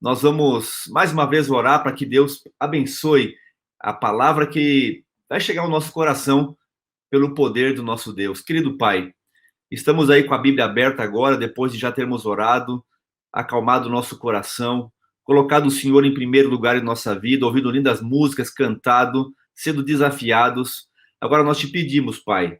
Nós vamos mais uma vez orar para que Deus abençoe a palavra que vai chegar ao nosso coração pelo poder do nosso Deus. Querido Pai, estamos aí com a Bíblia aberta agora, depois de já termos orado, acalmado o nosso coração, colocado o Senhor em primeiro lugar em nossa vida, ouvindo lindas músicas, cantado, sendo desafiados. Agora nós te pedimos, Pai,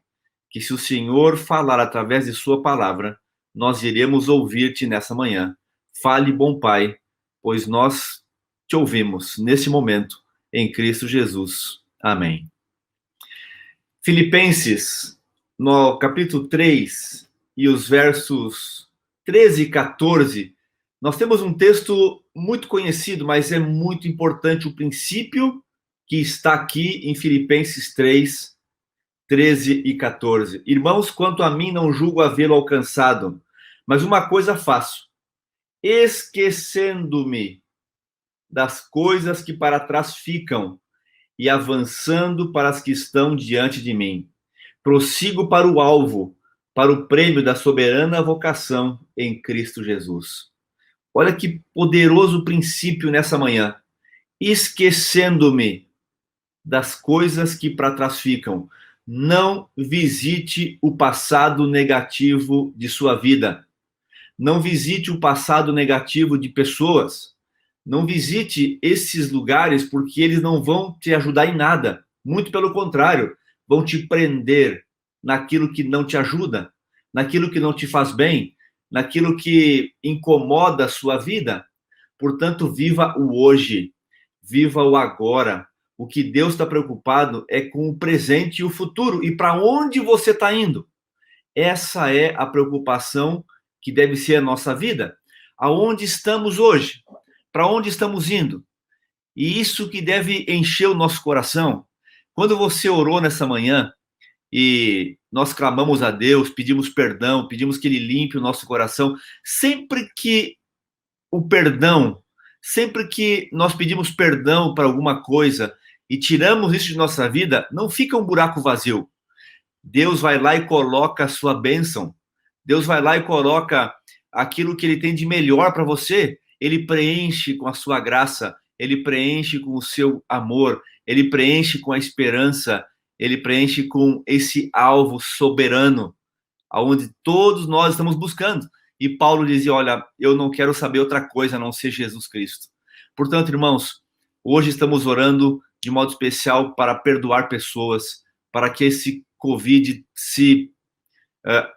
que se o Senhor falar através de sua palavra, nós iremos ouvir-te nessa manhã. Fale, bom Pai, pois nós te ouvimos nesse momento, em Cristo Jesus. Amém. Filipenses, no capítulo 3, e os versos 13 e 14, nós temos um texto muito conhecido, mas é muito importante o princípio que está aqui em Filipenses 3, 13 e 14. Irmãos, quanto a mim, não julgo havê-lo alcançado, mas uma coisa faço, esquecendo-me das coisas que para trás ficam e avançando para as que estão diante de mim. Prossigo para o alvo, para o prêmio da soberana vocação em Cristo Jesus. Olha que poderoso princípio nessa manhã. Esquecendo-me das coisas que para trás ficam. Não visite o passado negativo de sua vida. Não visite o passado negativo de pessoas. Não visite esses lugares porque eles não vão te ajudar em nada. Muito pelo contrário, vão te prender naquilo que não te ajuda, naquilo que não te faz bem, naquilo que incomoda a sua vida. Portanto, viva o hoje, viva o agora. O que Deus está preocupado é com o presente e o futuro. E para onde você está indo? Essa é a preocupação que deve ser a nossa vida. Aonde estamos hoje? Para onde estamos indo? E isso que deve encher o nosso coração. Quando você orou nessa manhã e nós clamamos a Deus, pedimos perdão, pedimos que Ele limpe o nosso coração, sempre que o perdão, sempre que nós pedimos perdão para alguma coisa e tiramos isso de nossa vida, não fica um buraco vazio. Deus vai lá e coloca a sua bênção. Deus vai lá e coloca aquilo que Ele tem de melhor para você. Ele preenche com a sua graça, Ele preenche com o seu amor, Ele preenche com a esperança, Ele preenche com esse alvo soberano, aonde todos nós estamos buscando. E Paulo dizia, olha, eu não quero saber outra coisa a não ser Jesus Cristo. Portanto, irmãos, hoje estamos orando de modo especial para perdoar pessoas, para que esse Covid se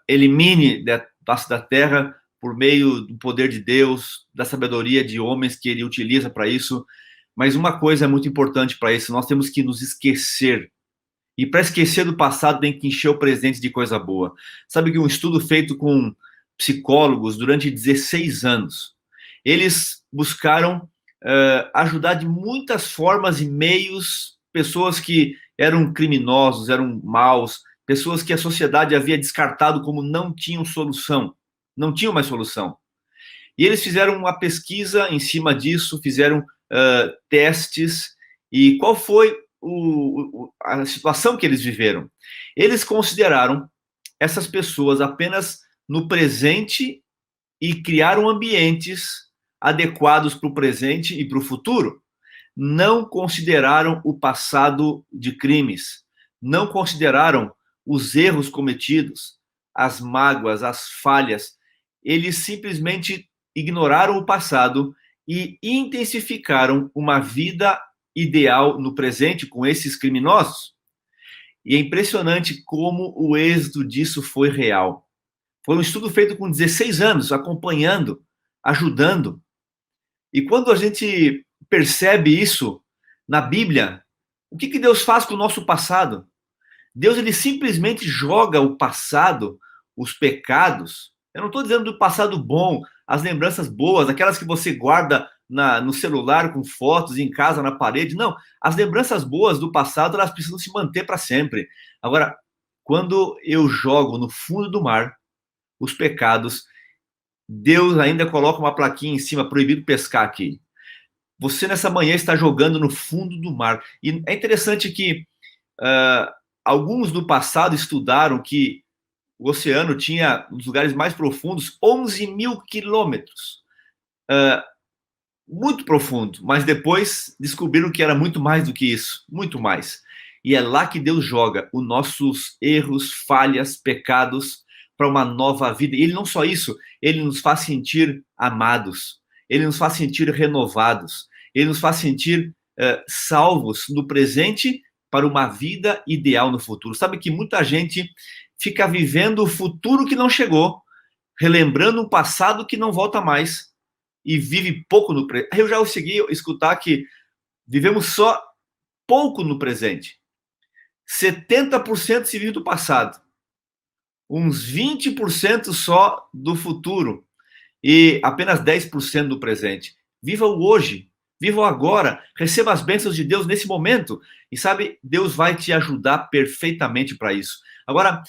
elimine da face da terra por meio do poder de Deus, da sabedoria de homens que Ele utiliza para isso. Mas uma coisa é muito importante para isso, nós temos que nos esquecer. E para esquecer do passado, tem que encher o presente de coisa boa. Sabe que um estudo feito com psicólogos durante 16 anos, eles buscaram ajudar de muitas formas e meios pessoas que eram criminosos, eram maus, pessoas que a sociedade havia descartado como não tinham solução, não tinham mais solução. E eles fizeram uma pesquisa em cima disso, fizeram testes, e qual foi a situação que eles viveram? Eles consideraram essas pessoas apenas no presente e criaram ambientes adequados para o presente e para o futuro. Não consideraram o passado de crimes, não consideraram os erros cometidos, as mágoas, as falhas. Eles simplesmente ignoraram o passado e intensificaram uma vida ideal no presente com esses criminosos. E é impressionante como o êxito disso foi real. Foi um estudo feito com 16 anos, acompanhando, ajudando. E quando a gente percebe isso na Bíblia, o que Deus faz com o nosso passado? Deus, ele simplesmente joga o passado, os pecados. Eu não estou dizendo do passado bom, as lembranças boas, aquelas que você guarda no celular com fotos, em casa, na parede. Não, as lembranças boas do passado, elas precisam se manter para sempre. Agora, quando eu jogo no fundo do mar os pecados, Deus ainda coloca uma plaquinha em cima, proibido pescar aqui. Você nessa manhã está jogando no fundo do mar. E é interessante que alguns no passado estudaram que o oceano tinha, nos lugares mais profundos, 11 mil quilômetros. muito profundo, mas depois descobriram que era muito mais do que isso, muito mais. E é lá que Deus joga os nossos erros, falhas, pecados para uma nova vida. E ele não só isso, ele nos faz sentir amados, ele nos faz sentir renovados, ele nos faz sentir salvos no presente para uma vida ideal no futuro. Sabe que muita gente fica vivendo o futuro que não chegou, relembrando um passado que não volta mais e vive pouco no presente. Eu já consegui escutar que vivemos só pouco no presente. 70% se vive do passado, uns 20% só do futuro e apenas 10% do presente. Viva o hoje, viva o agora, receba as bênçãos de Deus nesse momento e sabe, Deus vai te ajudar perfeitamente para isso. Agora,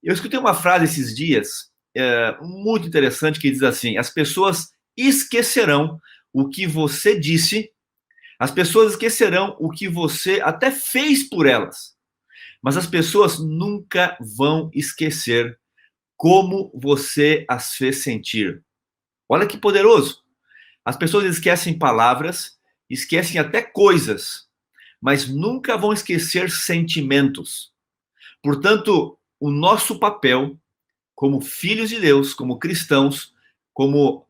eu escutei uma frase esses dias muito interessante que diz assim: as pessoas esquecerão o que você disse, as pessoas esquecerão o que você até fez por elas, mas as pessoas nunca vão esquecer como você as fez sentir. Olha que poderoso. As pessoas esquecem palavras, esquecem até coisas, mas nunca vão esquecer sentimentos. Portanto, o nosso papel como filhos de Deus, como cristãos, como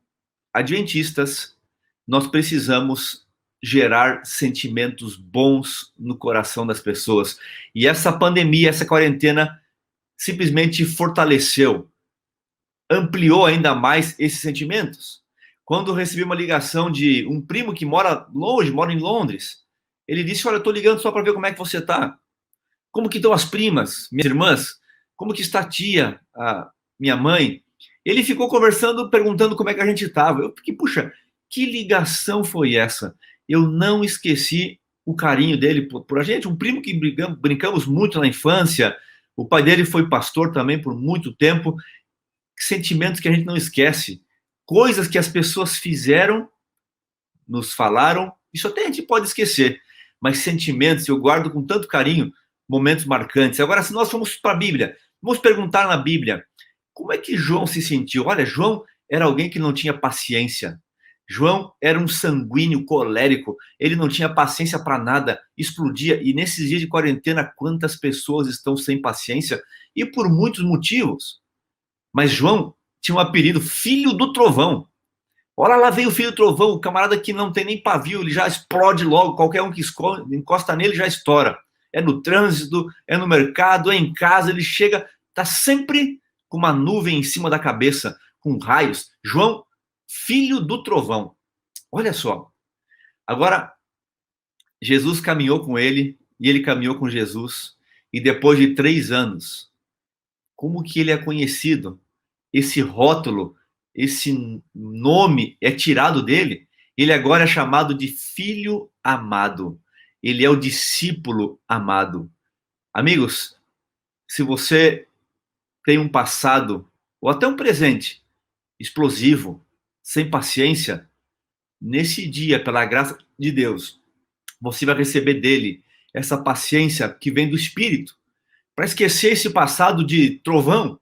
adventistas, nós precisamos gerar sentimentos bons no coração das pessoas. E essa pandemia, essa quarentena, simplesmente fortaleceu, ampliou ainda mais esses sentimentos. Quando eu recebi uma ligação de um primo que mora longe, mora em Londres, ele disse: olha, eu estou ligando só para ver como é que você está. Como que estão as primas, minhas irmãs? Como que está a tia, a minha mãe? Ele ficou conversando, perguntando como é que a gente estava. Eu fiquei, puxa, que ligação foi essa? Eu não esqueci o carinho dele por a gente, um primo que brincamos muito na infância. O pai dele foi pastor também por muito tempo. Sentimentos que a gente não esquece. Coisas que as pessoas fizeram, nos falaram, isso até a gente pode esquecer. Mas sentimentos eu guardo com tanto carinho, momentos marcantes. Agora, se nós formos para a Bíblia, vamos perguntar na Bíblia, como é que João se sentiu? Olha, João era alguém que não tinha paciência. João era um sanguíneo colérico, ele não tinha paciência para nada, explodia. E nesses dias de quarentena, quantas pessoas estão sem paciência? E por muitos motivos. Mas João tinha um apelido, Filho do Trovão. Olha lá, veio o Filho do Trovão, o camarada que não tem nem pavio, ele já explode logo, qualquer um que encosta nele já estoura. É no trânsito, é no mercado, é em casa, ele chega, está sempre com uma nuvem em cima da cabeça, com raios. João, Filho do Trovão. Olha só. Agora, Jesus caminhou com ele, e ele caminhou com Jesus, e depois de 3 anos, como que ele é conhecido? Esse rótulo, esse nome é tirado dele, ele agora é chamado de Filho Amado. Ele é o discípulo amado. Amigos, se você tem um passado, ou até um presente, explosivo, sem paciência, nesse dia, pela graça de Deus, você vai receber dele essa paciência que vem do Espírito, para esquecer esse passado de trovão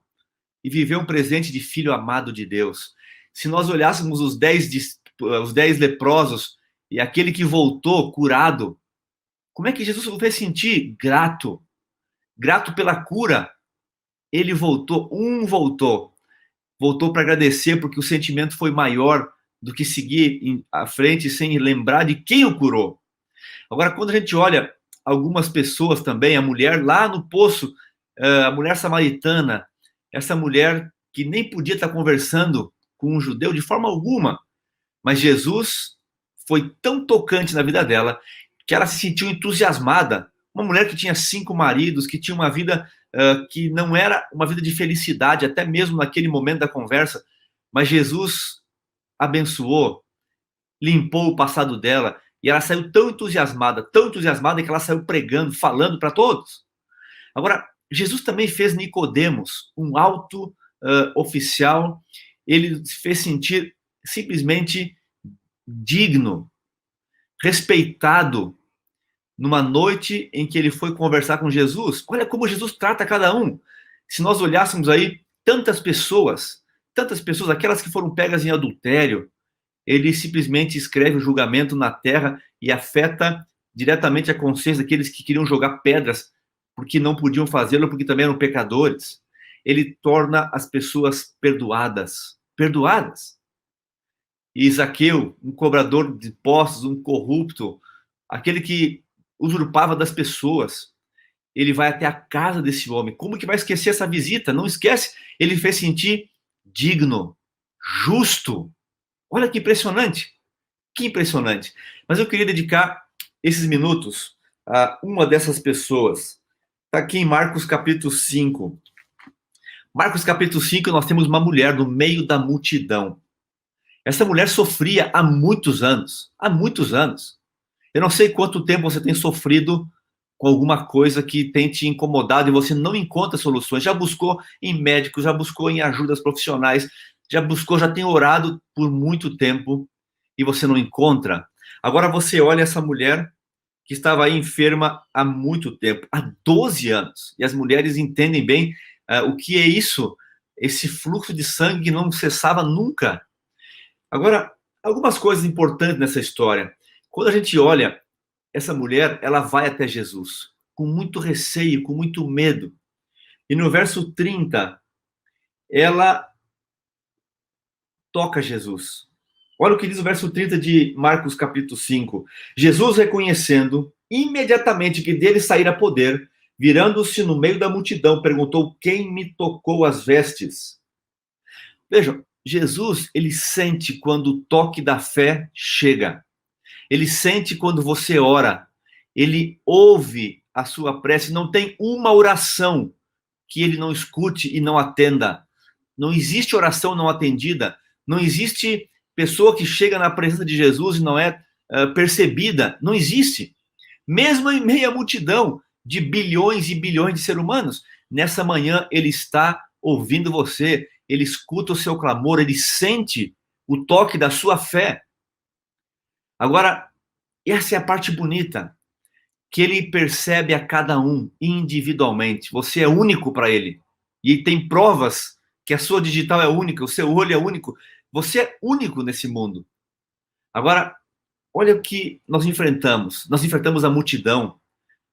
e viver um presente de filho amado de Deus. Se nós olhássemos os 10 leprosos e aquele que voltou curado, como é que Jesus vai sentir? Grato. Grato pela cura. Ele voltou, voltou para agradecer porque o sentimento foi maior do que seguir à frente sem lembrar de quem o curou. Agora, quando a gente olha algumas pessoas também, a mulher lá no poço, a mulher samaritana, essa mulher que nem podia estar conversando com um judeu de forma alguma, mas Jesus foi tão tocante na vida dela que ela se sentiu entusiasmada. Uma mulher que tinha 5 maridos, que tinha uma vida que não era uma vida de felicidade, até mesmo naquele momento da conversa, mas Jesus abençoou, limpou o passado dela, e ela saiu tão entusiasmada que ela saiu pregando, falando para todos. Agora, Jesus também fez Nicodemos, um alto oficial, ele fez sentir simplesmente digno, respeitado, numa noite em que ele foi conversar com Jesus. Olha como Jesus trata cada um. Se nós olhássemos aí, tantas pessoas, aquelas que foram pegas em adultério, ele simplesmente escreve o julgamento na terra e afeta diretamente a consciência daqueles que queriam jogar pedras porque não podiam fazê-lo, porque também eram pecadores. Ele torna as pessoas perdoadas. Perdoadas. E Zaqueu, um cobrador de impostos, um corrupto, aquele que usurpava das pessoas, ele vai até a casa desse homem. Como que vai esquecer essa visita? Não esquece. Ele fez sentir digno, justo. Olha que impressionante. Que impressionante. Mas eu queria dedicar esses minutos a uma dessas pessoas. Está aqui em Marcos capítulo 5. Marcos capítulo 5, nós temos uma mulher no meio da multidão. Essa mulher sofria há muitos anos. Há muitos anos. Eu não sei quanto tempo você tem sofrido com alguma coisa que tem te incomodado e você não encontra soluções. Já buscou em médicos, já buscou em ajudas profissionais, já buscou, já tem orado por muito tempo e você não encontra. Agora você olha essa mulher que estava aí enferma há muito tempo, há 12 anos. E as mulheres entendem bem o que é isso, esse fluxo de sangue que não cessava nunca. Agora, algumas coisas importantes nessa história. Quando a gente olha, essa mulher, ela vai até Jesus, com muito receio, com muito medo. E no verso 30, ela toca Jesus. Olha o que diz o verso 30 de Marcos capítulo 5. Jesus, reconhecendo imediatamente que dele saíra poder, virando-se no meio da multidão, perguntou: quem me tocou as vestes? Vejam, Jesus, ele sente quando o toque da fé chega. Ele sente quando você ora. Ele ouve a sua prece. Não tem uma oração que ele não escute e não atenda. Não existe oração não atendida. Não existe pessoa que chega na presença de Jesus e não é percebida. Não existe. Mesmo em meio à multidão de bilhões e bilhões de seres humanos, nessa manhã ele está ouvindo você, ele escuta o seu clamor, ele sente o toque da sua fé. Agora, essa é a parte bonita, que ele percebe a cada um individualmente. Você é único para ele. E tem provas que a sua digital é única, o seu olho é único. Você é único nesse mundo. Agora, olha o que nós enfrentamos. Nós enfrentamos a multidão.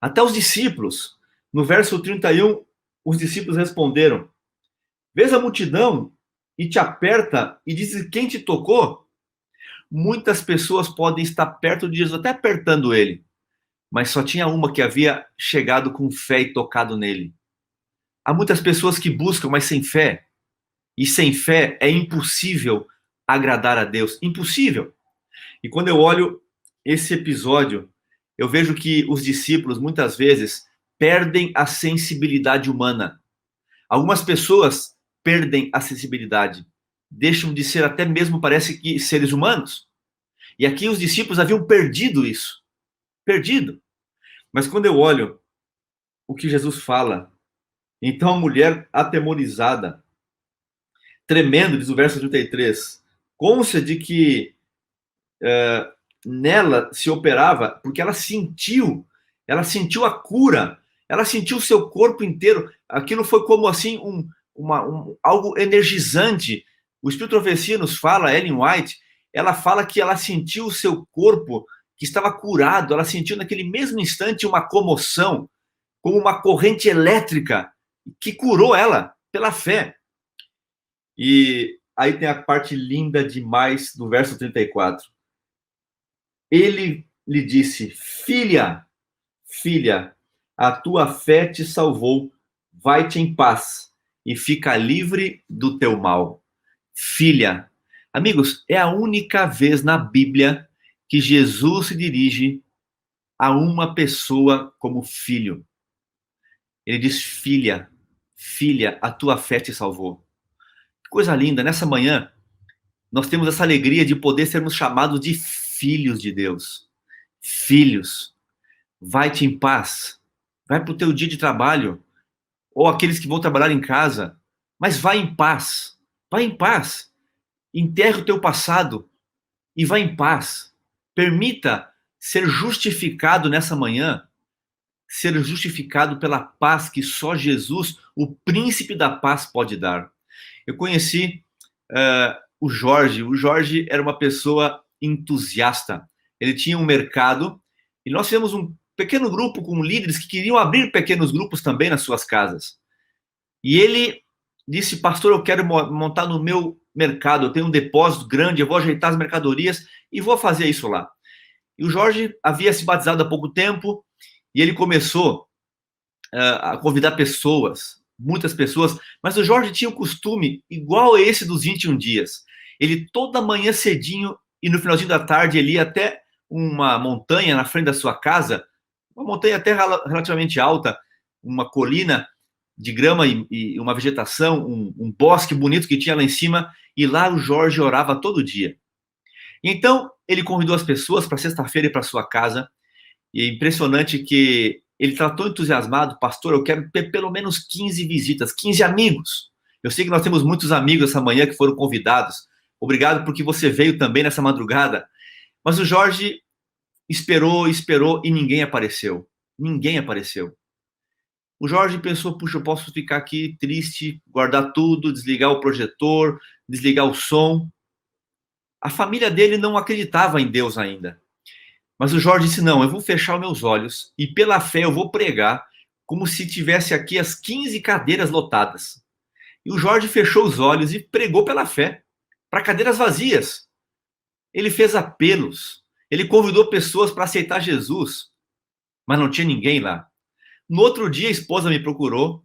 Até os discípulos. No verso 31, os discípulos responderam: vês a multidão e te aperta e diz quem te tocou? Muitas pessoas podem estar perto de Jesus, até apertando ele. Mas só tinha uma que havia chegado com fé e tocado nele. Há muitas pessoas que buscam, mas sem fé. E sem fé é impossível agradar a Deus. Impossível. E quando eu olho esse episódio, eu vejo que os discípulos, muitas vezes, perdem a sensibilidade humana. Algumas pessoas perdem a sensibilidade. Deixam de ser até mesmo, parece que, seres humanos. E aqui os discípulos haviam perdido isso. Perdido. Mas quando eu olho o que Jesus fala, então a mulher atemorizada, tremendo, diz o verso 33, consta de que nela se operava, porque ela sentiu a cura, ela sentiu o seu corpo inteiro, aquilo foi como assim algo energizante. O Espírito de Profecia nos fala, Ellen White, ela fala que ela sentiu o seu corpo que estava curado, ela sentiu naquele mesmo instante uma comoção, como uma corrente elétrica que curou ela pela fé. E aí tem a parte linda demais do verso 34. Ele lhe disse: filha, a tua fé te salvou, vai-te em paz e fica livre do teu mal. Filha. Amigos, é a única vez na Bíblia que Jesus se dirige a uma pessoa como filho. Ele diz: filha, a tua fé te salvou. Que coisa linda, nessa manhã nós temos essa alegria de poder sermos chamados de filhos de Deus. Filhos, vai-te em paz, vai para o teu dia de trabalho, ou aqueles que vão trabalhar em casa, mas vai em paz, enterre o teu passado e vai em paz. Permita ser justificado nessa manhã, ser justificado pela paz que só Jesus, o príncipe da paz, pode dar. Eu conheci o Jorge. O Jorge era uma pessoa entusiasta. Ele tinha um mercado e nós fizemos um pequeno grupo com líderes que queriam abrir pequenos grupos também nas suas casas. E ele disse, pastor, eu quero montar no meu mercado, eu tenho um depósito grande, eu vou ajeitar as mercadorias e vou fazer isso lá. E o Jorge havia se batizado há pouco tempo e ele começou a convidar pessoas, muitas pessoas, mas o Jorge tinha um costume igual a esse dos 21 dias. Ele toda manhã cedinho e no finalzinho da tarde ele ia até uma montanha na frente da sua casa, uma montanha até relativamente alta, uma colina de grama e uma vegetação, um bosque bonito que tinha lá em cima, e lá o Jorge orava todo dia. Então, ele convidou as pessoas para sexta-feira ir para sua casa, e é impressionante que ele estava tão entusiasmado, pastor, eu quero ter pelo menos 15 visitas, 15 amigos. Eu sei que nós temos muitos amigos essa manhã que foram convidados. Obrigado porque você veio também nessa madrugada. Mas o Jorge esperou e ninguém apareceu. Ninguém apareceu. O Jorge pensou, puxa, eu posso ficar aqui triste, guardar tudo, desligar o projetor, desligar o som. A família dele não acreditava em Deus ainda. Mas o Jorge disse, não, eu vou fechar os meus olhos e pela fé eu vou pregar como se tivesse aqui as 15 cadeiras lotadas. E o Jorge fechou os olhos e pregou pela fé, para cadeiras vazias. Ele fez apelos, ele convidou pessoas para aceitar Jesus, mas não tinha ninguém lá. No outro dia, a esposa me procurou,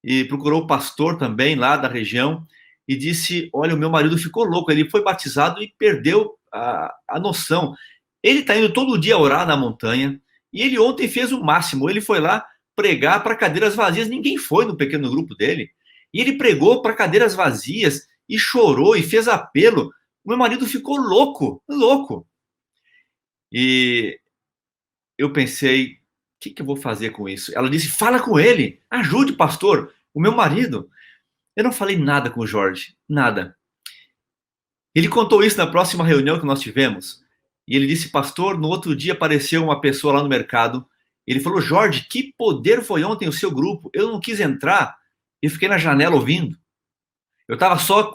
e procurou o pastor também lá da região, e disse, olha, o meu marido ficou louco, ele foi batizado e perdeu a noção. Ele está indo todo dia orar na montanha, e ele ontem fez o máximo, ele foi lá pregar para cadeiras vazias, ninguém foi no pequeno grupo dele, e ele pregou para cadeiras vazias, e chorou, e fez apelo, o meu marido ficou louco, louco. E eu pensei, o que eu vou fazer com isso? Ela disse, fala com ele, ajude, pastor, o meu marido. Eu não falei nada com o Jorge, nada. Ele contou isso na próxima reunião que nós tivemos, e ele disse, pastor, no outro dia apareceu uma pessoa lá no mercado, ele falou, Jorge, que poder foi ontem o seu grupo? Eu não quis entrar, eu fiquei na janela ouvindo. Eu estava só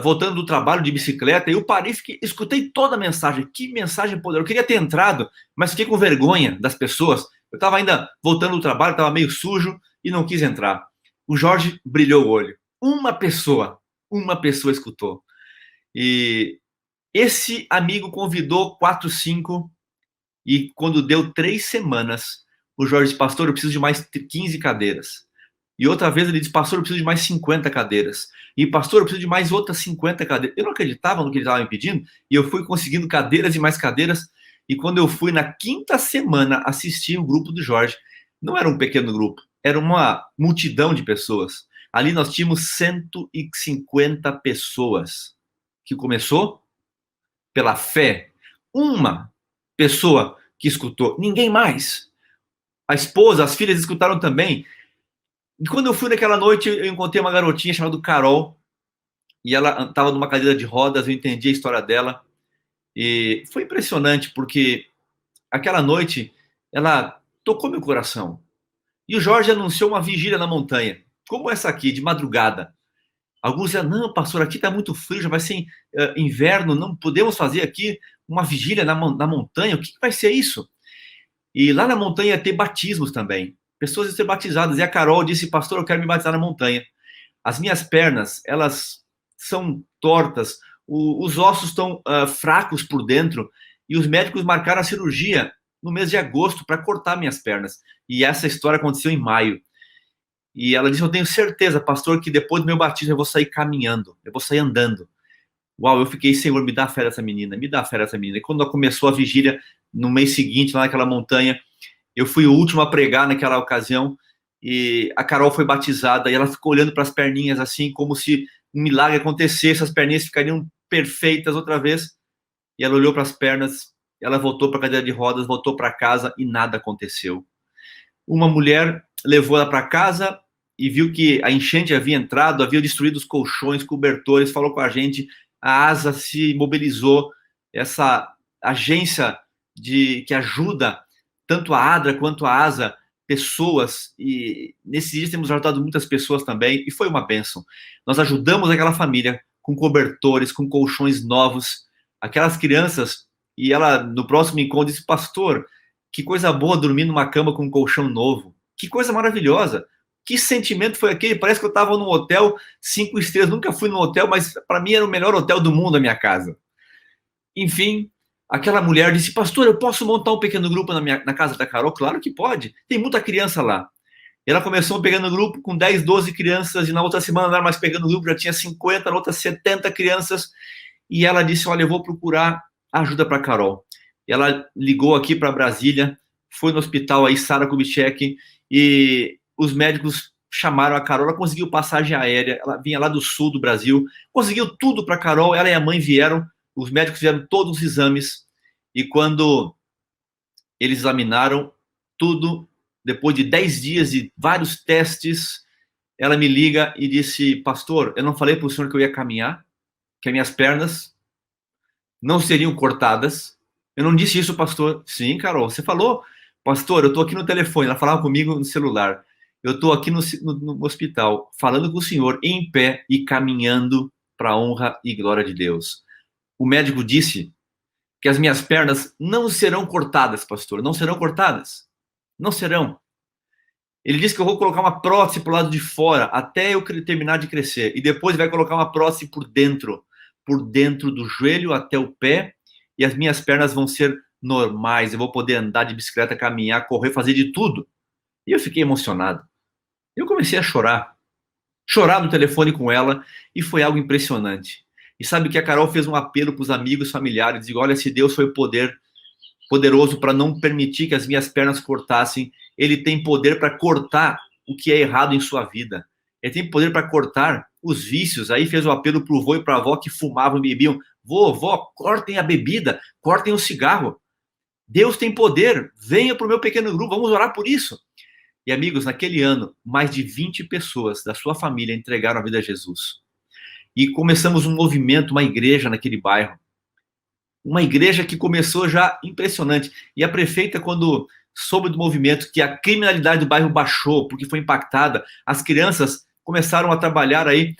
voltando do trabalho de bicicleta, e eu parei, escutei toda a mensagem, que mensagem poderosa, eu queria ter entrado, mas fiquei com vergonha das pessoas, eu estava ainda voltando do trabalho, estava meio sujo, e não quis entrar. O Jorge brilhou o olho, uma pessoa escutou, e esse amigo convidou 4, 5, e quando deu 3 semanas, o Jorge disse, pastor, eu preciso de mais 15 cadeiras. E outra vez ele disse, pastor, eu preciso de mais 50 cadeiras. E pastor, eu preciso de mais outras 50 cadeiras. Eu não acreditava no que ele estava me pedindo, e eu fui conseguindo cadeiras e mais cadeiras. E quando eu fui na 5ª semana assistir o grupo do Jorge, não era um pequeno grupo, era uma multidão de pessoas. Ali nós tínhamos 150 pessoas, que começou pela fé. Uma pessoa que escutou, ninguém mais. A esposa, as filhas escutaram também. E quando eu fui naquela noite, eu encontrei uma garotinha chamada Carol, e ela estava numa cadeira de rodas, eu entendi a história dela, e foi impressionante, porque aquela noite, ela tocou meu coração. E o Jorge anunciou uma vigília na montanha, como essa aqui, de madrugada. Alguns diziam, não, pastor, aqui está muito frio, já vai ser inverno, não podemos fazer aqui uma vigília na montanha, o que vai ser isso? E lá na montanha ia ter batismos também, pessoas iam ser batizadas, e a Carol disse, pastor, eu quero me batizar na montanha. As minhas pernas, elas são tortas, os ossos estão fracos por dentro, e os médicos marcaram a cirurgia no mês de agosto para cortar minhas pernas. E essa história aconteceu em maio. E ela disse, eu tenho certeza, pastor, que depois do meu batismo eu vou sair caminhando, eu vou sair andando. Uau, eu fiquei, Senhor, me dá fé dessa menina, me dá fé dessa menina. E quando começou a vigília, no mês seguinte, lá naquela montanha, eu fui o último a pregar naquela ocasião, e a Carol foi batizada, e ela ficou olhando para as perninhas assim, como se um milagre acontecesse, as perninhas ficariam perfeitas outra vez, e ela olhou para as pernas, ela voltou para a cadeira de rodas, voltou para casa, e nada aconteceu. Uma mulher levou ela para casa, e viu que a enchente havia entrado, havia destruído os colchões, cobertores, falou com a gente, a ASA se mobilizou, essa agência que ajuda tanto a ADRA quanto a ASA, pessoas, e nesses dias temos ajudado muitas pessoas também, e foi uma bênção. Nós ajudamos aquela família com cobertores, com colchões novos. Aquelas crianças, e ela, no próximo encontro, disse, pastor, que coisa boa dormir numa cama com um colchão novo. Que coisa maravilhosa. Que sentimento foi aquele? Parece que eu estava num hotel 5 estrelas. Nunca fui num hotel, mas para mim era o melhor hotel do mundo, a minha casa. Enfim, aquela mulher disse, pastor, eu posso montar um pequeno grupo na casa da Carol? Claro que pode. Tem muita criança lá. E ela começou pegando grupo com 10, 12 crianças, e na outra semana não era mais pegando grupo, já tinha 50, na outra 70 crianças. E ela disse, olha, eu vou procurar ajuda para a Carol. E ela ligou aqui para Brasília, foi no hospital aí, Sara Kubitschek, e os médicos chamaram a Carol, ela conseguiu passagem aérea, ela vinha lá do sul do Brasil, conseguiu tudo para a Carol, ela e a mãe vieram, os médicos fizeram todos os exames, e quando eles examinaram tudo, depois de 10 dias e vários testes, ela me liga e disse, pastor, eu não falei para o senhor que eu ia caminhar, que as minhas pernas não seriam cortadas? Eu não disse isso, pastor. Sim, Carol, você falou. Pastor, eu estou aqui no telefone, ela falava comigo no celular. Eu estou aqui no hospital, falando com o senhor, em pé e caminhando para a honra e glória de Deus. O médico disse que as minhas pernas não serão cortadas, pastor, não serão cortadas. Não serão. Ele disse que eu vou colocar uma prótese para o lado de fora, até eu terminar de crescer. E depois vai colocar uma prótese por dentro do joelho até o pé, e as minhas pernas vão ser normais. Eu vou poder andar de bicicleta, caminhar, correr, fazer de tudo. E eu fiquei emocionado. Eu comecei a chorar no telefone com ela, e foi algo impressionante. E sabe que a Carol fez um apelo para os amigos, familiares, e olha, se Deus foi poderoso para não permitir que as minhas pernas cortassem, ele tem poder para cortar o que é errado em sua vida. Ele tem poder para cortar os vícios. Aí fez o apelo para o vô e para a avó que fumavam e bebiam. Vô, vó, cortem a bebida, cortem o cigarro. Deus tem poder, venha para o meu pequeno grupo, vamos orar por isso. E amigos, naquele ano, mais de 20 pessoas da sua família entregaram a vida a Jesus. E começamos um movimento, uma igreja naquele bairro. Uma igreja que começou já impressionante. E a prefeita, quando soube do movimento, que a criminalidade do bairro baixou, porque foi impactada, as crianças começaram a trabalhar aí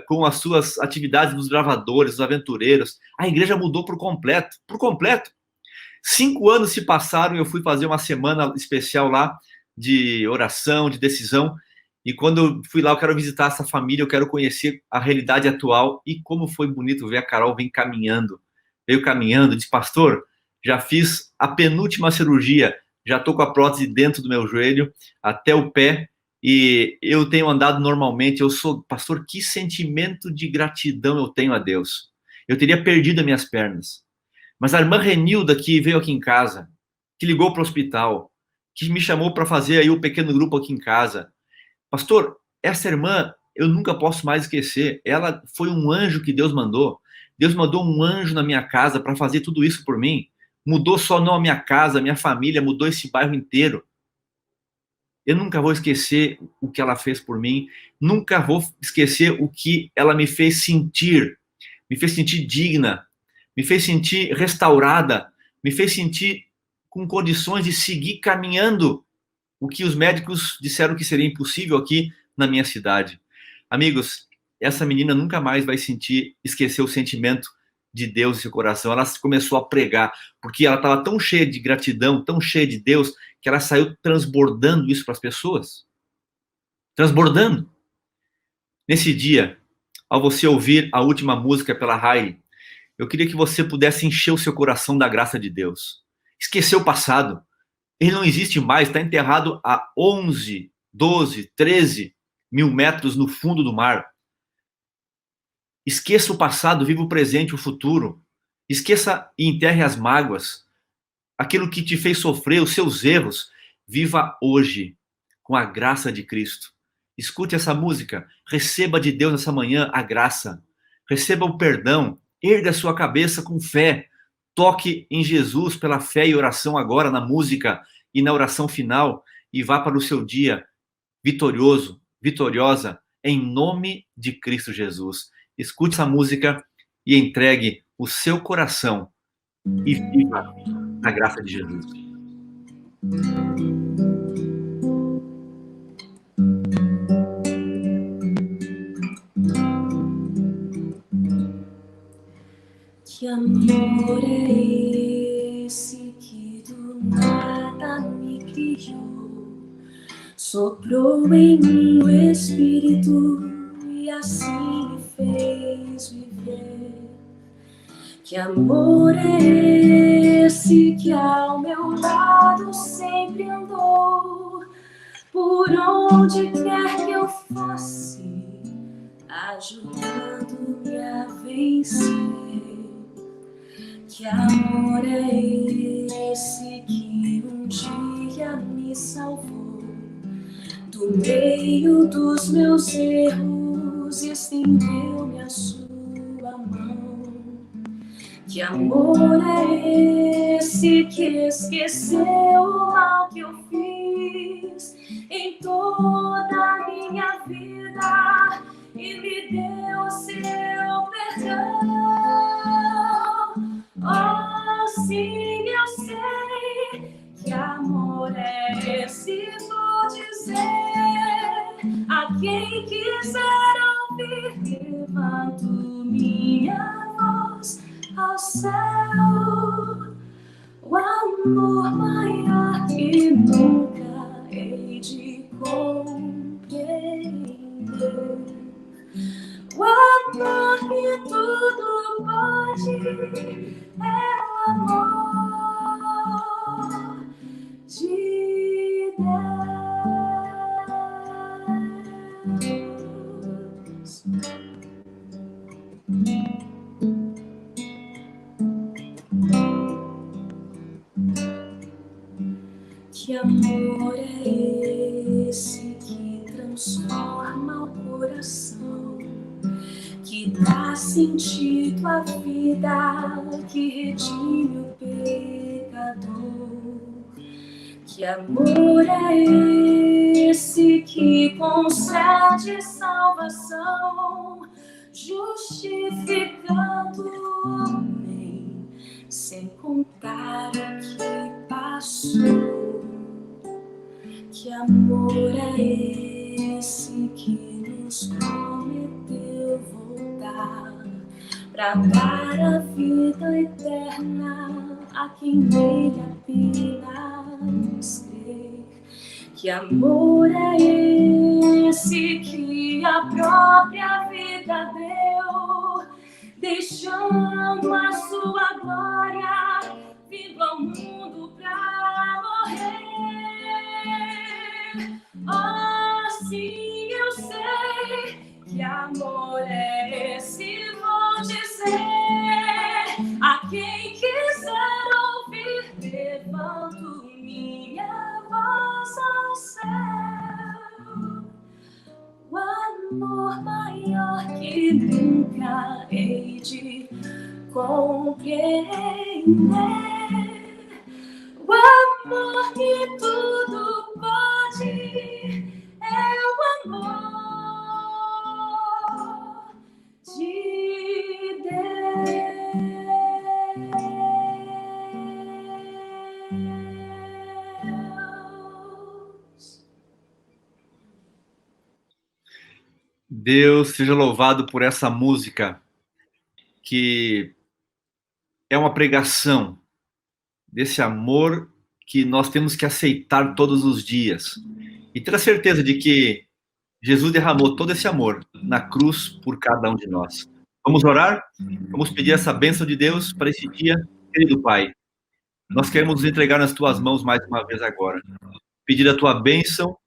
com as suas atividades dos gravadores, dos aventureiros. A igreja mudou por completo, 5 anos se passaram e eu fui fazer uma semana especial lá de oração, de decisão. E quando eu fui lá, eu quero visitar essa família, eu quero conhecer a realidade atual. E como foi bonito ver a Carol veio caminhando, disse, pastor, já fiz a penúltima cirurgia, já estou com a prótese dentro do meu joelho, até o pé, e eu tenho andado normalmente. Eu sou, pastor, que sentimento de gratidão eu tenho a Deus. Eu teria perdido as minhas pernas. Mas a irmã Renilda, que veio aqui em casa, que ligou para o hospital, que me chamou para fazer aí o pequeno grupo aqui em casa. Pastor, essa irmã, eu nunca posso mais esquecer. Ela foi um anjo que Deus mandou. Deus mandou um anjo na minha casa para fazer tudo isso por mim. Mudou só não a minha casa, a minha família, mudou esse bairro inteiro. Eu nunca vou esquecer o que ela fez por mim. Nunca vou esquecer o que ela me fez sentir. Me fez sentir digna. Me fez sentir restaurada. Me fez sentir com condições de seguir caminhando o que os médicos disseram que seria impossível aqui na minha cidade. Amigos, essa menina nunca mais vai esquecer o sentimento de Deus em seu coração. Ela começou a pregar, porque ela estava tão cheia de gratidão, tão cheia de Deus, que ela saiu transbordando isso para as pessoas. Transbordando. Nesse dia, ao você ouvir a última música pela Hailey, eu queria que você pudesse encher o seu coração da graça de Deus. Esquecer o passado. Ele não existe mais, está enterrado a 11, 12, 13 mil metros no fundo do mar. Esqueça o passado, viva o presente, o futuro. Esqueça e enterre as mágoas, aquilo que te fez sofrer, os seus erros. Viva hoje, com a graça de Cristo. Escute essa música, receba de Deus essa manhã a graça. Receba o perdão, erga a sua cabeça com fé. Toque em Jesus pela fé e oração agora na música e na oração final, e vá para o seu dia vitorioso, vitoriosa, em nome de Cristo Jesus. Escute essa música e entregue o seu coração e viva na graça de Jesus. amor é esse que do nada me criou, soprou em mim o Espírito e assim me fez viver? Que amor é esse que ao meu lado sempre andou, por onde quer que eu fosse, ajudando-me a vencer? Que amor é esse que um dia me salvou do meio dos meus erros e estendeu-me a sua mão? Que amor é esse que esqueceu o mal que eu fiz em toda a minha vida e me deu seu perdão? Oh, sim, eu sei que amor é esse, vou dizer a quem quiser ouvir. Levanto minha voz ao céu, o amor maior que nunca hei de compreender, o amor que tudo pode, é o amor de Deus. Que amor é esse que transforma o coração, que dá sentido à vida, que redime o pecador? Que amor é esse que concede salvação, justificando o homem sem contar o que passou? Que amor é esse que nos prometeu voltar para dar a vida eterna a quem nele apenas crer? Que amor é esse que a própria vida deu, deixando a sua glória, vindo ao mundo pra morrer? Oh, sim, eu sei que amor é esse, vou dizer a quem quiser ouvir. Levanto minha voz ao céu, o amor maior que nunca hei de compreender, o amor que tudo pode, é o amor de Deus. Deus seja louvado por essa música, que é uma pregação desse amor que nós temos que aceitar todos os dias e ter a certeza de que Jesus derramou todo esse amor na cruz por cada um de nós. Vamos orar? Vamos pedir essa bênção de Deus para esse dia. Querido Pai, nós queremos nos entregar nas Tuas mãos mais uma vez agora. Pedir a Tua bênção,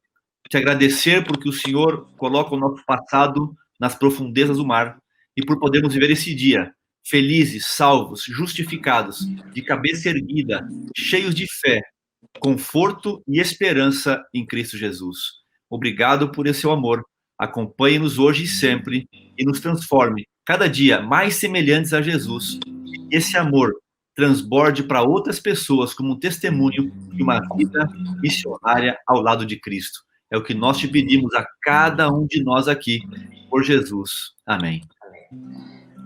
te agradecer porque o Senhor coloca o nosso passado nas profundezas do mar e por podermos viver esse dia felizes, salvos, justificados, de cabeça erguida, cheios de fé, conforto e esperança em Cristo Jesus. Obrigado por esse seu amor. Acompanhe-nos hoje e sempre e nos transforme cada dia mais semelhantes a Jesus. E esse amor transborde para outras pessoas como um testemunho de uma vida missionária ao lado de Cristo. É o que nós te pedimos a cada um de nós aqui, por Jesus. Amém.